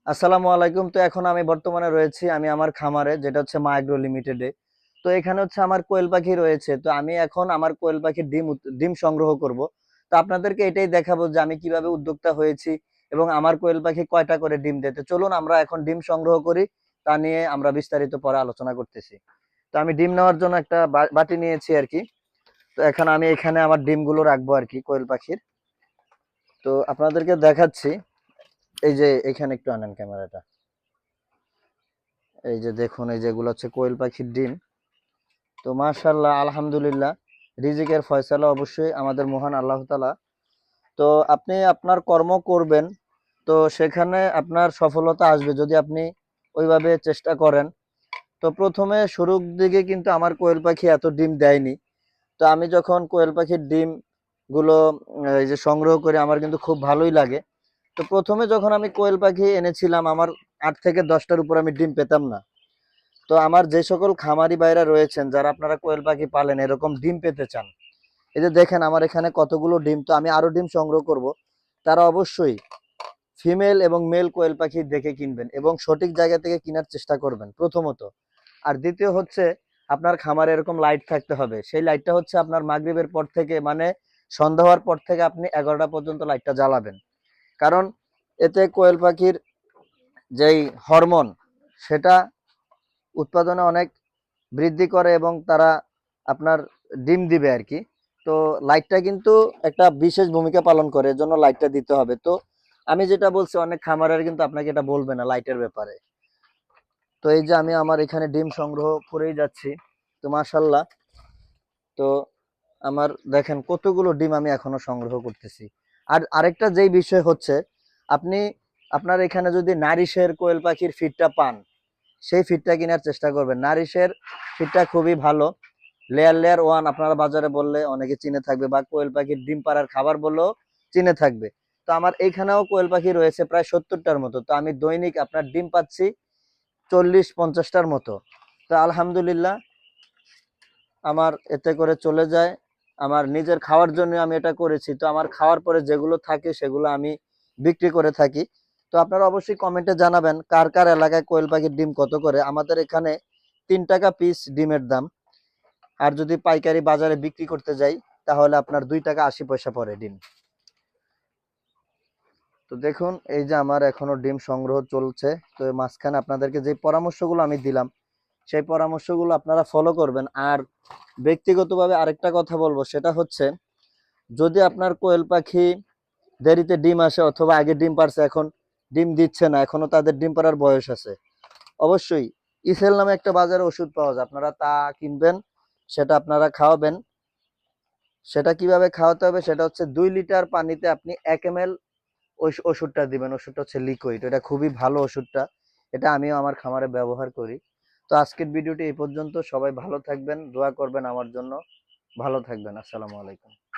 আসসালামু আলাইকুম। তো এখন আমি বর্তমানে রয়েছি আমি আমার খামারে, যেটা হচ্ছে মা এগ্রো লিমিটেডে। তো এখানে হচ্ছে আমার কোয়েল পাখি রয়েছে। তো আমি এখন আমার কোয়েল পাখির ডিম সংগ্রহ করব। তো আপনাদেরকে এটাই দেখাবো যে আমি কিভাবে উদ্যোক্তা হয়েছি এবং আমার কোয়েল পাখি কয়টা করে ডিম দেয়। তো চলুন আমরা এখন ডিম সংগ্রহ করি, তা নিয়ে আমরা বিস্তারিত পরে আলোচনা করতেছি। তো আমি ডিম নেওয়ার জন্য একটা বাটি নিয়েছি আর কি। তো এখন আমি এখানে আমার ডিমগুলো রাখবো আর কি কোয়েল পাখির। তো আপনাদেরকে দেখাচ্ছি। এই যে এখানে একটু আনেন ক্যামেরাটা। এই যে দেখুন, এই যেগুলো হচ্ছে কোয়েল পাখির ডিম। তো মাশাআল্লাহ, আলহামদুলিল্লাহ, রিজিকের ফয়সালা অবশ্যই আমাদের মহান আল্লাহ তাআলা। তো আপনি আপনার কর্ম করবেন, তো সেখানে আপনার সফলতা আসবে যদি আপনি ওইভাবে চেষ্টা করেন। তো প্রথমে শুরুর দিকে কিন্তু আমার কোয়েল পাখি এত ডিম দেয়নি। তো আমি যখন কোয়েল পাখির ডিম গুলো এই যে সংগ্রহ করে আমার কিন্তু খুব ভালোই লাগে। তো প্রথমে যখন আমি কোয়েল পাখি এনেছিলাম, আমার 8 থেকে 10টার উপর আমি ডিম পেতাম না। তো আমার যে সকল খামারি ভাইরা রয়েছেন, যারা আপনারা কোয়েল পাখি পালেন, এরকম ডিম পেতে চান, এই যে দেখেন আমার এখানে কতগুলো ডিম। তো আমি আরো ডিম সংগ্রহ করব। তারা অবশ্যই ফিমেল এবং মেল কোয়েল পাখি দেখে কিনবেন এবং সঠিক জায়গা থেকে কেনার চেষ্টা করবেন প্রথমত। আর দ্বিতীয় হচ্ছে, আপনার খামারে এরকম লাইট থাকতে হবে। সেই লাইটটা হচ্ছে আপনার মাগরিবের পর থেকে, মানে সন্ধ্যা হওয়ার পর থেকে আপনি 11টা পর্যন্ত লাইটটা জ্বালাবেন। কারণ এতে কোয়েল পাখির যেই হরমোন, সেটা উৎপাদনে অনেক বৃদ্ধি করে এবং তারা আপনার ডিম দিবে আর কি। তো লাইটটা কিন্তু একটা বিশেষ ভূমিকা পালন করে, এজন্য লাইটটা দিতে হবে। তো আমি যেটা বলছি, অনেক খামারের কিন্তু আপনাকে এটা বলবে না লাইটের ব্যাপারে। তো এই যে আমি আমার এখানে ডিম সংগ্রহ করেই যাচ্ছি। তো মাশাল্লাহ, তো আমার দেখেন কতগুলো ডিম আমি এখনো সংগ্রহ করতেছি। আর আরেকটা যেই বিষয় হচ্ছে, আপনি আপনার এখানে যদি নারিশের কোয়েল পাখির ফিডটা পান, সেই ফিডটা কেনার চেষ্টা করবেন। নারিশের ফিডটা খুবই ভালো। লেয়ার লেয়ার ওয়ান আপনারা বাজারে বললে অনেকে চিনে থাকবে, বা কোয়েল পাখির ডিম পাড়ার খাবার বললেও চিনে থাকবে। তো আমার এইখানেও কোয়েল পাখি রয়েছে প্রায় 70টার মতো। তো আমি দৈনিক আপনার ডিম পাচ্ছি 40-50টার মতো। তো আলহামদুলিল্লাহ, আমার এতে করে চলে যায়। আমার নিজের খাওয়ার জন্য আমি এটা করেছি। তো আমার খাওয়ার পরে যেগুলো থাকে সেগুলো আমি বিক্রি করে থাকি। তো আপনারা অবশ্যই কমেন্টে জানাবেন কার কার এলাকায় কোয়েল পাখির ডিম কত করে। আমাদের এখানে 3 টাকা পিস ডিমের দাম। আর যদি পাইকারি বাজারে বিক্রি করতে যাই, তাহলে আপনার 2 টাকা 80 পয়সা পড়ে ডিম। তো দেখুন, এই যে আমার এখনো ডিম সংগ্রহ চলছে। তো এর মাঝখানে আপনাদেরকে যে পরামর্শগুলো আমি দিলাম, সেই পরামর্শগুলো আপনারা ফলো করবেন। আর ব্যক্তিগতভাবে আরেকটা কথা বলবো, সেটা হচ্ছে, যদি আপনার কোয়েল পাখি দেরিতে ডিম আসে অথবা আগে ডিম পারছে, এখন ডিম দিচ্ছে না, এখনো তাদের ডিম পাড়ার বয়স আছে, অবশ্যই ইসেল নামে একটা বাজারে ওষুধ পাওয়া যায়, আপনারা তা কিনবেন, সেটা আপনারা খাওয়াবেন। সেটা কিভাবে খাওয়াতে হবে, সেটা হচ্ছে 2 লিটার পানিতে আপনি 1 ml ওই ওষুধটা দিবেন। ওষুধটা হচ্ছে লিকুইড, এটা খুবই ভালো ওষুধটা। এটা আমিও আমার খামারে ব্যবহার করি। তো আজকের ভিডিওটি এই পর্যন্ত। সবাই ভালো থাকবেন, দোয়া করবেন আমার জন্য। ভালো থাকবেন। আসসালামু আলাইকুম।